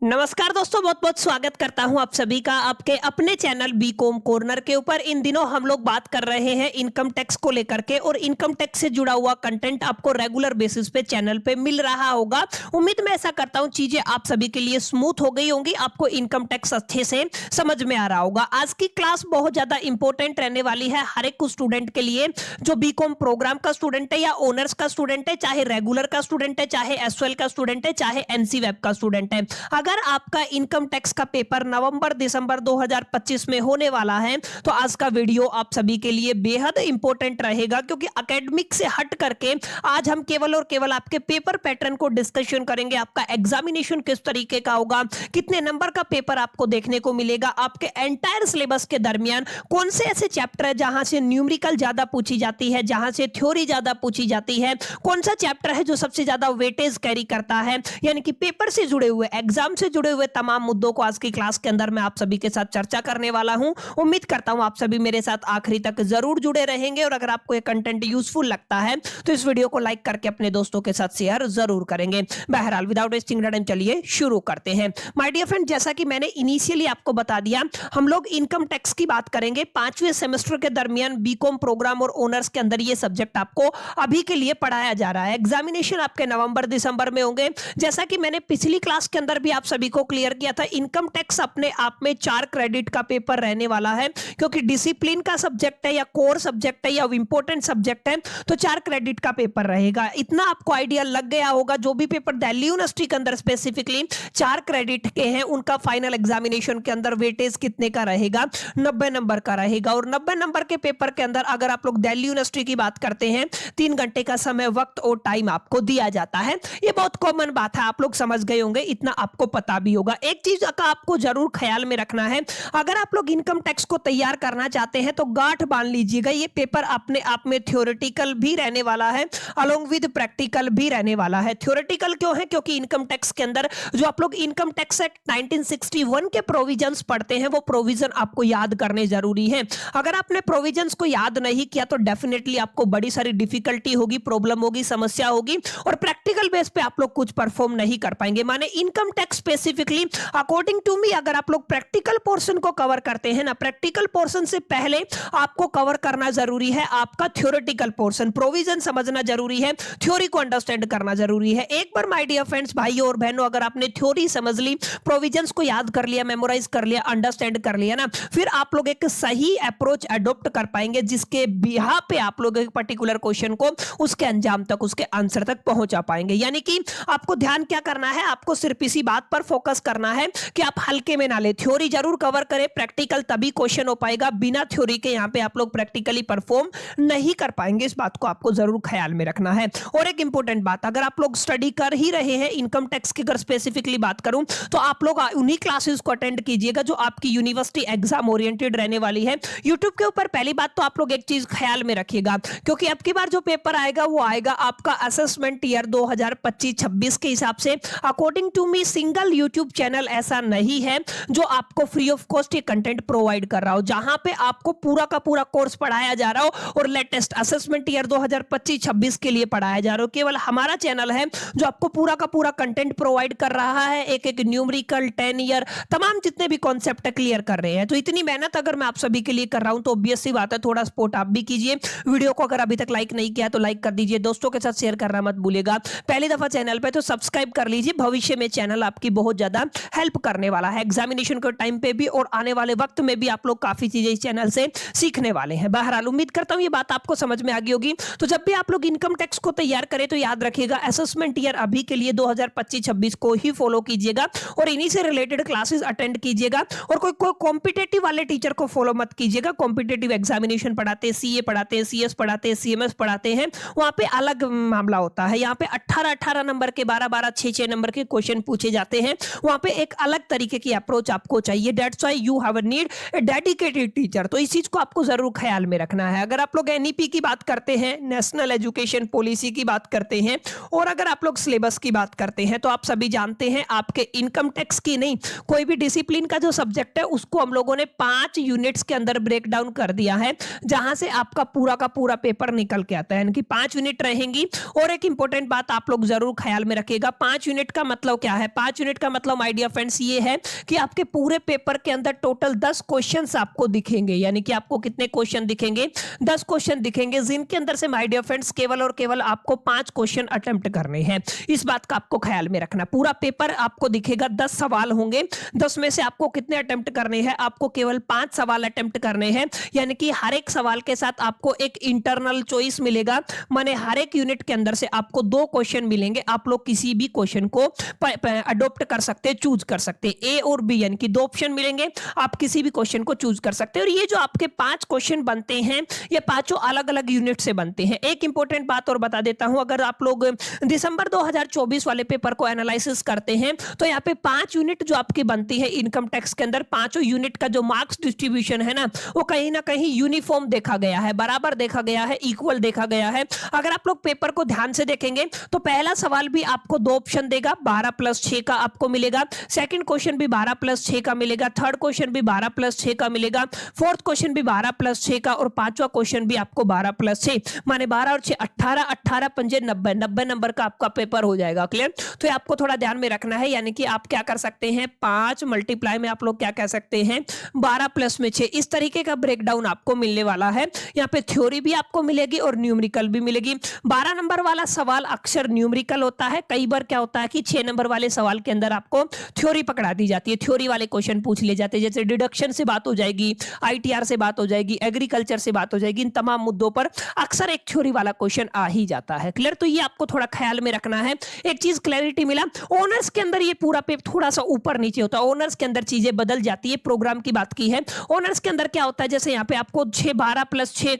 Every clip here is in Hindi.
नमस्कार दोस्तों, बहुत बहुत स्वागत करता हूं आप सभी का आपके अपने चैनल बीकॉम कॉर्नर के ऊपर। इन दिनों हम लोग बात कर रहे हैं इनकम टैक्स को लेकर के, और इनकम टैक्स से जुड़ा हुआ कंटेंट आपको रेगुलर बेसिस पे चैनल पे मिल रहा होगा। उम्मीद मैं ऐसा करता हूं चीजें आप सभी के लिए स्मूथ हो गई होंगी, आपको इनकम टैक्स अच्छे से समझ में आ रहा होगा। आज की क्लास बहुत ज्यादा इंपॉर्टेंट रहने वाली है हर एक स्टूडेंट के लिए, जो बीकॉम प्रोग्राम का स्टूडेंट है या ऑनर्स का स्टूडेंट है, चाहे रेगुलर का स्टूडेंट है, चाहे एसवाइएल का स्टूडेंट है, चाहे एनसी वेब का स्टूडेंट है। अगर आपका इनकम टैक्स का पेपर नवंबर दिसंबर 2025 में होने वाला है, तो आज का वीडियो आप सभी के लिए बेहद इंपॉर्टेंट रहेगा, क्योंकि एकेडमिक से हट करके आज हम केवल और केवल आपके पेपर पैटर्न को डिस्कशन करेंगे। आपका एग्जामिनेशन किस तरीके का होगा, कितने नंबर का पेपर आपको देखने को मिलेगा, आपके एंटायर सिलेबस के दरमियान कौन से ऐसे चैप्टर है जहां से न्यूमेरिकल ज्यादा पूछी जाती है, जहां से थ्योरी ज्यादा पूछी जाती है, कौन सा चैप्टर है जो सबसे ज्यादा वेटेज कैरी करता है, यानी कि पेपर से जुड़े हुए, एग्जाम से जुड़े हुए तमाम मुद्दों को आज की क्लास के अंदर मैं आप सभी के साथ चर्चा करने वाला हूं। उम्मीद करता हूं आप सभी मेरे साथ आखिरी तक जरूर जुड़े रहेंगे, और अगर आपको ये कंटेंट यूजफुल लगता है तो इस वीडियो को लाइक करके अपने दोस्तों के साथ शेयर जरूर करेंगे। बहरहाल विदाउट वेस्टिंग टाइम चलिए शुरू करते हैं। माय डियर फ्रेंड, जैसा कि मैंने इनिशियली आपको बता दिया, हम लोग इनकम टैक्स की बात करेंगे। 5वें सेमेस्टर के दरमियान बीकॉम प्रोग्राम और ऑनर्स के अंदर ये सब्जेक्ट आपको अभी के लिए पढ़ाया जा रहा है। एग्जामिनेशन आपके नवंबर दिसंबर में होंगे। जैसा कि मैंने पिछली क्लास के अंदर भी आप सभी को क्लियर किया था, इनकम टैक्स अपने आप में 4 क्रेडिट का पेपर रहने वाला है, क्योंकि डिसिप्लिन का सब्जेक्ट है या कोर सब्जेक्ट है या इंपॉर्टेंट सब्जेक्ट है, तो 4 क्रेडिट का पेपर रहेगा। इतना आपको आइडिया लग गया होगा। जो भी पेपर दिल्ली यूनिवर्सिटी के अंदर स्पेसिफिकली 4 क्रेडिट के हैं, उनका फाइनल एग्जामिनेशन के अंदर वेटेज कितने का रहेगा, 90 नंबर का रहेगा। और 90 नंबर के पेपर के अंदर अगर आप लोग दिल्ली यूनिवर्सिटी की बात करते हैं, 3 घंटे का समय, वक्त और टाइम आपको दिया जाता है। ये बहुत कॉमन बात है, आप लोग समझ गए होंगे, इतना आपको पता भी होगा। एक चीज का आपको जरूर ख्याल में रखना है, अगर आप लोग इनकम टैक्स को तैयार करना चाहते हैं तो गांठ बांध लीजिएगा, ये पेपर अपने आप में थ्योरेटिकल भी रहने वाला है, अलोंग विद प्रैक्टिकल भी रहने वाला है। थ्योरेटिकल क्यों है? क्योंकि इनकम टैक्स के अंदर जो आप लोग इनकम टैक्स एक्ट 1961 के प्रोविजंस पढ़ते हैं, वो प्रोविजन आपको याद करने जरूरी है। अगर आपने प्रोविजंस को याद नहीं किया तो डेफिनेटली आपको बड़ी सारी डिफिकल्टी होगी, प्रॉब्लम होगी, समस्या होगी, और प्रैक्टिकल बेस पे आप लोग कुछ परफॉर्म नहीं कर पाएंगे। माने income tax specifically according to me, अगर आप लोग प्रैक्टिकल पोर्शन को कवर करते हैं ना, प्रैक्टिकल पोर्शन से पहले आपको कवर करना जरूरी है आपका थ्योरेटिकल पोर्शन। प्रोविजन समझना जरूरी है, थ्योरी को अंडरस्टैंड करना जरूरी है। एक बार माय डियर फ्रेंड्स, भाइयों और बहनों, अगर आपने थ्योरी समझ ली, प्रोविजंस को याद कर लिया, मेमोराइज कर लिया, अंडरस्टैंड कर लिया ना, फिर आप लोग एक सही अप्रोच अडॉप्ट कर पाएंगे, जिसके बिहाफ पे आप लोग एक पर्टिकुलर क्वेश्चन को उसके अंजाम तक, उसके आंसर तक पहुंचा पाएंगे। यानी कि आपको ध्यान क्या करना है, आपको सिर्फ इसी बात पर फोकस करना है कि आप हल्के में ना ले, थ्योरी जरूर कवर करें, प्रैक्टिकल तभी क्वेश्चन हो पाएगा। बिना थ्योरी के यहां पे आप लोग प्रैक्टिकली परफॉर्म नहीं कर पाएंगे, इस बात को आपको जरूर ख्याल में रखना है। और एक इंपॉर्टेंट बात, अगर आप लोग स्टडी कर ही रहे हैं इनकम टैक्स की, अगर स्पेसिफिकली बात करूं, तो आप लोग उन्हीं क्लासेस को अटेंड कीजिएगा जो आपकी यूनिवर्सिटी एग्जाम ओरिएंटेड रहने वाली है यूट्यूब के ऊपर। पहली बात तो आप लोग एक चीज ख्याल में रखिएगा, क्योंकि अब की बार जो पेपर आएगा वो आएगा आपका असेसमेंट ईयर 2025-26 के हिसाब से। According to me single YouTube channel ऐसा नहीं है जो आपको फ्री ऑफ कॉस्ट ये कंटेंट प्रोवाइड कर रहा हो, जहां पे आपको पूरा का पूरा कोर्स पढ़ाया जा रहा हो और लेटेस्ट असेसमेंट ईयर 2025-26 के लिए पढ़ाया जा रहा हो। केवल हमारा चैनल है जो आपको पूरा का पूरा कंटेंट प्रोवाइड कर रहा है, एक एक न्यूमेरिकल 10 ईयर तमाम जितने भी कॉन्सेप्ट क्लियर कर रहे हैं। तो इतनी मेहनत अगर मैं आप सभी के लिए कर रहा हूं, तो ऑब्वियस सी बात है थोड़ा सपोर्ट आप भी कीजिए। वीडियो को अगर अभी तक लाइक नहीं किया तो लाइक कर दीजिए, दोस्तों के साथ शेयर करना मत भूलिएगा। पहली दफा चैनल पे तो सब्सक्राइब कर लीजिए, भविष्य में चैनल आपकी बहुत ज्यादा हेल्प करने वाला है, एग्जामिनेशन के टाइम पे भी और आने वाले वक्त में भी आप लोग काफी चीजें इस चैनल से सीखने वाले हैं। बहरहाल उम्मीद करता हूं ये बात आपको समझ में आ गई होगी। तो जब भी आप लोग इनकम टैक्स को तैयार करें तो याद रखिएगा असेसमेंट ईयर अभी के लिए 2025-26 को ही फॉलो कीजिएगा, और इन्हीं से रिलेटेड क्लासेस अटेंड कीजिएगा। और कोई कॉम्पिटेटिव वाले टीचर को फॉलो मत कीजिएगा। कॉम्पिटेटिव एग्जामिनेशन पढ़ाते हैं, सीए पढ़ाते हैं, सीएस पढ़ाते हैं, सीएमएस पढ़ाते हैं, वहां पे अलग मामला होता है। यहाँ पे 18-18 नंबर के, 12-12, 6-6 नंबर के क्वेश्चन पूछे जाते हैं, वहां पे एक अलग तरीके की अप्रोच आपको चाहिए। That's why you have a need a dedicated teacher. तो इस चीज को आपको जरूर ख्याल में रखना है। अगर आप लोग एनईपी की बात करते हैं, नेशनल एजुकेशन पॉलिसी की बात करते हैं, और अगर आप लोग सिलेबस की बात करते हैं, तो आप सभी जानते हैं आपके इनकम टैक्स की नहीं, कोई भी डिसिप्लिन का जो सब्जेक्ट है उसको हम लोगों ने 5 यूनिट्स के अंदर ब्रेक डाउन कर दिया है, जहां से आपका पूरा का पूरा पेपर निकल के आता है। यानी कि 5 यूनिट रहेंगी। और एक इंपॉर्टेंट बात आप लोग जरूर ख्याल में रखिएगा, 5 यूनिट का मतलब क्या है? 5 यूनिट यूनिट का मतलब माय डियर फ्रेंड्स ये है कि आपके पूरे पेपर के अंदर टोटल 10 क्वेश्चंस आपको दिखेंगे, यानी कि आपको कितने क्वेश्चन दिखेंगे, 10 क्वेश्चन दिखेंगे, जिनके अंदर से माय डियर फ्रेंड्स केवल और केवल आपको 5 क्वेश्चन अटेम्प्ट करने हैं। इस बात का आपको ख्याल में रखना। पूरा पेपर आपको दिखेगा, 10 सवाल होंगे, 10 में से आपको कितने अटेम्प्ट करने हैं, आपको केवल 5 सवाल अटेम्प्ट करने हैं, यानी कि हर एक सवाल के साथ आपको एक इंटरनल चॉइस मिलेगा, माने हर एक यूनिट के अंदर से आपको 2 क्वेश्चन मिलेंगे, आप लोग किसी भी क्वेश्चन को अडॉप्ट कर सकते हैं, चूज कर सकते हैं, ए और बी, यानी कि 2 ऑप्शन मिलेंगे, आप किसी भी क्वेश्चन को चूज कर सकते हैं। और ये जो आपके 5 क्वेश्चन बनते हैं, ये पांचों अलग अलग यूनिट से बनते हैं। एक इंपॉर्टेंट बात और बता देता हूं, अगर आप लोग दिसंबर 2024 वाले पेपर को एनालिसिस करते हैं तो यहाँ पे 5 यूनिट जो आपकी बनती है इनकम टैक्स के अंदर, पांचों यूनिट का जो मार्क्स डिस्ट्रीब्यूशन है ना वो कहीं यूनिफॉर्म देखा गया है, बराबर देखा गया है, इक्वल देखा गया है। अगर आप लोग पेपर को ध्यान से देखेंगे तो पहला सवाल भी आपको 2 ऑप्शन देगा, 12+6 का आपको मिलेगा, सेकंड क्वेश्चन भी 12+6 का मिलेगा, थर्ड क्वेश्चन भी 12+6 का मिलेगा, फोर्थ क्वेश्चन भी 12+6 का, और पांचवा क्वेश्चन भी आपको 12+6, माने 12 और 6 18, 18 पंजे 90, 90 नंबर का आपका पेपर हो जाएगा। क्लियर? तो ये आपको थोड़ा ध्यान में रखना है, यानी कि आप क्या कर सकते हैं, 5 मल्टीप्लाई में आप लोग क्या कह सकते हैं, 12 प्लस में 6, इस तरीके का ब्रेकडाउन आपको मिलने वाला है। यहाँ पे थ्योरी भी आपको मिलेगी और न्यूमेरिकल भी मिलेगी। 12 नंबर वाला सवाल अक्सर न्यूमेरिकल होता है, कई बार क्या होता है कि 6 नंबर वाले सवाल के अंदर आपको थ्योरी पकड़ा दी जाती है, थ्योरी वाले क्वेश्चन पूछ लिए जाते हैं, जैसे डिडक्शन से बात हो जाएगी, आईटीआर से बात हो जाएगी, एग्रीकल्चर से बात हो जाएगी, इन तमाम मुद्दों पर अक्सर एक थ्योरी वाला क्वेश्चन आ ही जाता है। क्लियर? तो ये आपको थोड़ा ख्याल में रखना है। एक चीज क्लैरिटी मिला, ऑनर्स के अंदर ये पूरा पेपर थोड़ा सा ऊपर नीचे होता है, ऑनर्स के अंदर चीजें बदल जाती है, प्रोग्राम की बात की है। ऑनर्स के अंदर क्या होता है, जैसे यहाँ पे आपको 6 12+6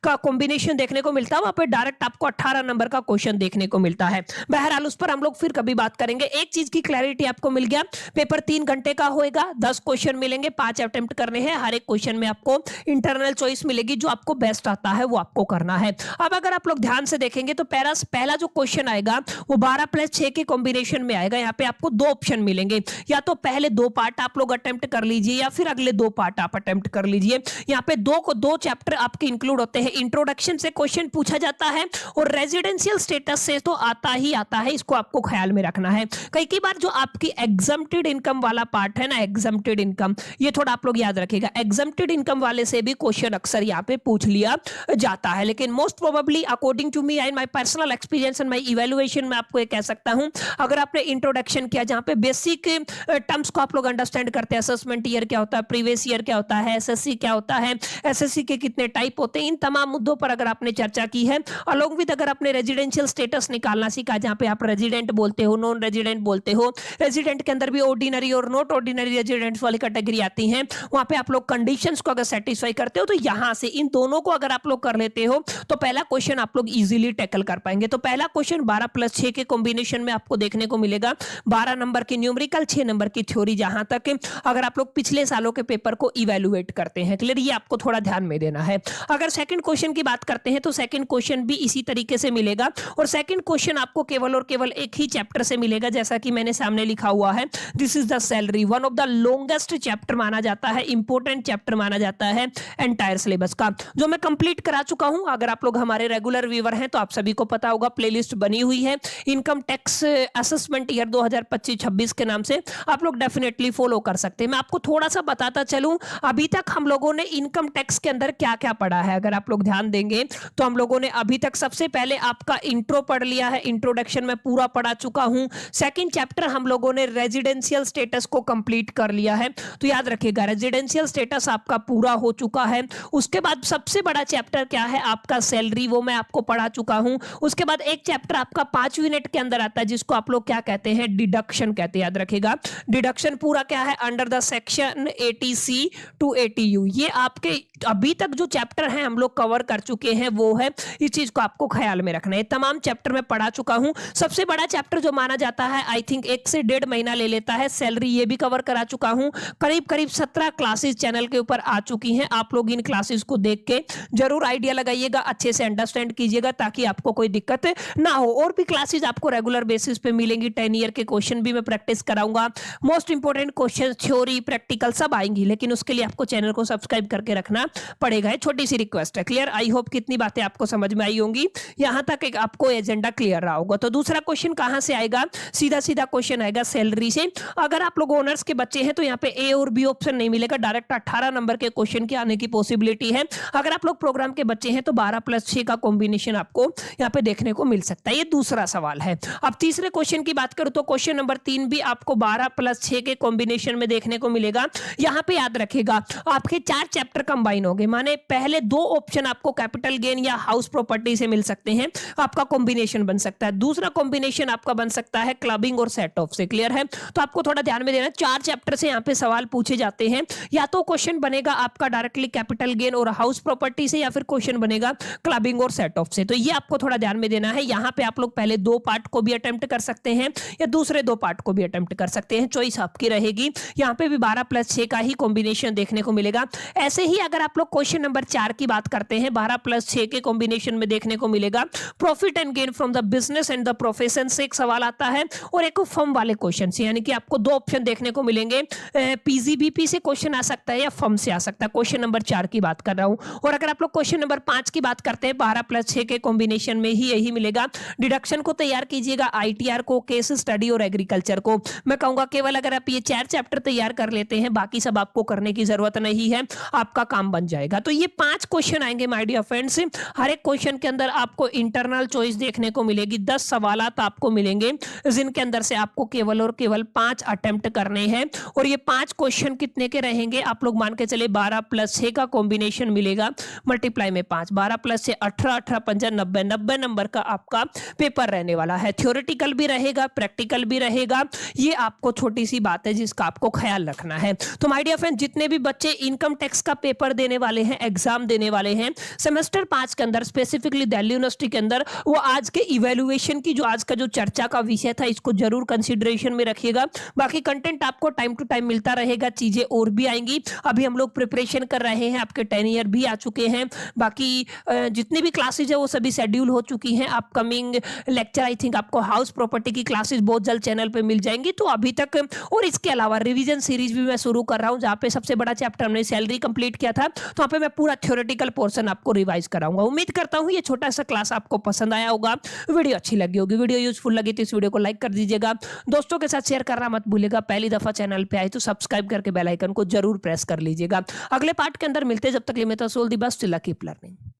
का कॉम्बिनेशन देखने को मिलता है, वहां पे डायरेक्ट आपको 18 नंबर का क्वेश्चन देखने को मिलता है। बहरहाल उस पर हम लोग फिर कभी बात करेंगे। एक चीज की क्लैरिटी आपको मिल गया, पेपर 3 घंटे का होएगा, 10 क्वेश्चन मिलेंगे, 5 अटेम्प्ट करने हैं, हर एक क्वेश्चन में आपको इंटरनल चॉइस मिलेगी, जो आपको बेस्ट आता है वो आपको करना है। अब अगर आप लोग ध्यान से देखेंगे तो पहला जो क्वेश्चन आएगा वो 12+6 के कॉम्बिनेशन में आएगा। यहाँ पे आपको 2 ऑप्शन मिलेंगे, या तो पहले 2 पार्ट आप लोग अटेम्प्ट कर लीजिए या फिर अगले 2 पार्ट आप अटेम्प्ट कर लीजिए। यहाँ पे 2 चैप्टर आपके इंक्लूड होते हैं। इंट्रोडक्शन से क्वेश्चन पूछा जाता है और रेजिडेंशियल स्टेटस से तो आता ही आता है, इसको आपको ख्याल में रखना है। कई बार जो आपकी एग्जम्प्टेड इनकम वाला पार्ट है ना, एग्जम्प्टेड इनकम, ये थोड़ा आप लोग याद रखिएगा, एग्जम्प्टेड इनकम वाले से भी क्वेश्चन अक्सर यहाँ पे पूछ लिया जाता है। लेकिन most probably according to me and my personal experience and my evaluation में आपको ये कह सकता हूं, अगर आपने इंट्रोडक्शन किया जहां पे बेसिक टर्म्स को आप लोग अंडरस्टैंड करते हैं, असेसमेंट ईयर क्या होता है, प्रीवियस ईयर क्या होता है, एसएससी क्या होता है, एसएससी के कितने टाइप होते हैं, इन तमाम मुद्दों पर अगर आपने चर्चा की है, अलोंग विद अगर आपने रेजिडेंशियल स्टेटस निकालना सीखा, जहां पे आप रेजिडेंट बोलते हो, नॉन रेजिडेंट बोलते हो, रेजिडेंट के अंदर भी ऑर्डिनरी और नॉट ऑर्डिनरी रेजिडेंट्स वाली कैटेगरी आती है, वहां पे आप लोग कंडीशंस को अगर सेटिस्फाई करते हो तो यहां से इन दोनों को अगर आप लोग कर लेते हो तो पहला क्वेश्चन आप लोग इजीली टैकल कर पाएंगे। तो पहला क्वेश्चन 12+6 के कॉम्बिनेशन में आपको देखने को मिलेगा, 12 नंबर की न्यूमेरिकल, 6 नंबर की थ्योरी, जहां तक अगर आप लोग पिछले सालों के पेपर को इवैल्यूएट करते हैं। क्लियर? ये आपको थोड़ा ध्यान में देना है। अगर सेकंड क्वेश्चन की बात करते हैं तो सेकंड क्वेश्चन भी इसी तरीके से मिलेगा, और सेकंड क्वेश्चन आपको केवल और केवल एक ही चैप्टर से मिलेगा, जैसा कि मैंने सामने लिखा हुआ है, this is the salary, one of the longest chapter माना जाता है, इंपॉर्टेंट चैप्टर माना जाता है एंटायर सिलेबस का, जो मैं कंप्लीट करा चुका हूं। अगर आप लोग हमारे रेगुलर व्यूअर हैं तो आप सभी को पता होगा, प्लेलिस्ट बनी हुई है इनकम टैक्स असेसमेंट ईयर 2025-26 के नाम से, आप लोग डेफिनेटली फॉलो कर सकते हैं। मैं आपको थोड़ा सा बताता चलूं, अभी तक हम लोगों ने इनकम टैक्स के अंदर क्या क्या पढ़ा है। अगर आप लोग ध्यान देंगे तो हम लोगों ने अभी तक सबसे पहले आपका इंट्रो पढ़ लिया है, इंट्रोडक्शन में पूरा पढ़ा चुका हूं। सेकंड चैप्टर हम लोगों ने रेजिडेंशियल स्टेटस को कंप्लीट कर लिया है, तो याद रखिएगा रेजिडेंशियल स्टेटस आपका पूरा हो चुका है। उसके बाद सबसे बड़ा चैप्टर क्या है आपका सैलरी, वो मैं आपको पढ़ा चुका हूं। उसके बाद एक चैप्टर आपका 5 यूनिट के अंदर आता है, जिसको आप लोग क्या कहते हैं, डिडक्शन कहते हैं। याद रखिएगा डिडक्शन पूरा क्या है, under the section 80C to 80U। ये आपके अभी तक जो चैप्टर हैं हम लोग कवर कर चुके हैं, वो है, इस चीज को आपको ख्याल में रखना है। तमाम चैप्टर में पढ़ा चुका हूं। सबसे बड़ा चैप्टर जो माना जाता है, आई थिंक 1 से 1.5 महीना ले लेता है, सैलरी, ये भी कवर करा चुका हूं। करीब 17 क्लासेस चैनल के ऊपर आ चुकी हैं। आप लोग इन क्लासेस को देख के जरूर आइडिया लगाइएगा, अच्छे से अंडरस्टैंड कीजिएगा, ताकि आपको कोई दिक्कत ना हो। और भी क्लासेस आपको रेगुलर बेसिस पे मिलेंगी, 10 ईयर के क्वेश्चन भी मैं प्रैक्टिस कराऊंगा, most important question, theory, practical सब आएंगी। लेकिन उसके लिए आपको चैनल को सब्सक्राइब करके रखना पड़ेगा। छोटी सी रिक्वेस्ट है। क्लियर? आई होप कितनी बातें आपको समझ में आई होंगी। यहां तक एक आपको एजेंडा क्लियर रहा होगा। तो दूसरा क्वेश्चन कहां से आएगा? सीधा सीधा क्वेश्चन आएगा सैलरी से। अगर आप लोग ऑनर्स के बच्चे हैं तो यहाँ पे ए और बी ऑप्शन नहीं मिलेगा, डायरेक्ट 18 नंबर के क्वेश्चन के आने की पॉसिबिलिटी है। अगर आप लोग प्रोग्राम के बच्चे हैं तो 12+6 का कॉम्बिनेशन आपको यहाँ पे देखने को मिल सकता है। ये दूसरा सवाल है। अब तीसरे क्वेश्चन की बात करूं तो क्वेश्चन नंबर 3 भी आपको 12+6 के कॉम्बिनेशन में देखने को मिलेगा। यहाँ पे याद रखेगा आपके 4 चैप्टर कंबाइन होंगे, माने पहले 2 ऑप्शन आपको कैपिटल गेन या हाउस प्रॉपर्टी से मिल सकते हैं, आपका कॉम्बिनेशन बन सकता है। दूसरा कॉम्बिनेशन आपका बन सकता है क्लबिंग और सेट ऑफ से। क्लियर है? तो आपको थोड़ा ध्यान में देना, 4 चैप्टर से यहाँ पे सवाल पूछे जाते हैं। या तो क्वेश्चन बनेगा आपका डायरेक्टली कैपिटल गेन और हाउस प्रॉपर्टी से, या फिर क्वेश्चन बनेगा क्लबिंग और सेट ऑफ से। तो ये आपको थोड़ा ध्यान में देना है। यहाँ पे आप लोग पहले 2 पार्ट को भी अटेम्प्ट कर सकते हैं या दूसरे 2 पार्ट को भी अटेम्प्ट कर सकते हैं, चॉइस आपकी रहेगी। यहाँ पे भी 12+6 का ही कॉम्बिनेशन देखने को मिलेगा। ऐसे ही अगर आप लोग क्वेश्चन नंबर 4 की बात करते हैं, 12+6 के कॉम्बिनेशन में देखने को मिलेगा profit and gain from the business and the profession से एक सवाल आता है, और एक फर्म वाले क्वेश्चन से, यानी कि आपको 2 ऑप्शन देखने को मिलेंगे। पीजीबीपी से क्वेश्चन आ सकता है या फर्म से आ सकता है। क्वेश्चन नंबर 4 की बात कर रहा हूं। और अगर आप लोग क्वेश्चन नंबर 5 की बात करते हैं, 12+6 के कॉम्बिनेशन में ही यही मिलेगा। डिडक्शन को तैयार कीजिएगा, आईटीआर को, केस स्टडी और एग्रीकल्चर को। मैं कहूंगा केवल अगर आप ये 4 चैप्टर तैयार कर लेते हैं, बाकी सब आपको करने की जरूरत नहीं है, आपका काम बन जाएगा। तो ये 5 क्वेश्चन आएंगे माय डियर फ्रेंड्स। हर एक क्वेश्चन के अंदर आपको इंटरनल चॉइस देखने को मिलेगी। 10 सवालात आपको मिलेंगे, जिनके अंदर से आपको केवल और केवल 5 अटेम्प्ट करने हैं। और ये 5 क्वेश्चन कितने के रहेंगे? आप लोग मान के चले 12+6 का कॉम्बिनेशन मिलेगा, मल्टीप्लाई में 5, 12+6 18, 18 5 90, 90 नंबर का आपका पेपर रहने वाला है। थ्योरेटिकल भी रहेगा, प्रैक्टिकल भी रहेगा। ये आपको छोटी सी बात है जिसका आपको ख्याल रखना है। तो माय डियर फ्रेंड, जितने भी बच्चे इनकम टैक्स का पेपर देने वाले हैं, एग्जाम देने वाले हैं सेमेस्टर 5 के अंदर, स्पेसिफिकली दिल्ली यूनिवर्सिटी के अंदर, वो आज के इवैल्यूएशन की जो आज का जो चर्चा का विषय था, इसको जरूर कंसीडरेशन में रखिएगा। बाकी कंटेंट आपको टाइम टू टाइम मिलता रहेगा, चीजें और भी आएंगी। अभी हम लोग प्रिपरेशन कर रहे हैं, आपके 10 ईयर भी आ चुके हैं। बाकी जितनी भी क्लासेज है वो सभी शेड्यूल हो चुकी हैं। अपकमिंग लेक्चर आई थिंक आपको हाउस प्रॉपर्टी की क्लासेस बहुत जल्द चैनल पे मिल जाएंगी। तो अभी तक, और इसके अलावा रिवीजन सीरीज भी मैं शुरू कर रहा हूं, जहां पे सबसे बड़ा चैप्टर हमने सैलरी कंप्लीट किया था, तो वहां पे मैं पूरा थ्योरेटिकल पोर्शन आपको रिवाइज कराऊंगा। उम्मीद करता हूं ये छोटा सा क्लास आपको पसंद आया होगा, वीडियो अच्छी लगी होगी। वीडियो यूजफुल लगी तो इस वीडियो को लाइक कर दीजिएगा, दोस्तों के साथ शेयर करना मत भूलिएगा। पहली दफा चैनल पे आए तो सब्सक्राइब करके बेल आइकन को जरूर प्रेस कर लीजिएगा। अगले पार्ट के अंदर मिलते हैं, जब तक के लिए मैं तो सोल दी बस, कीप लर्निंग।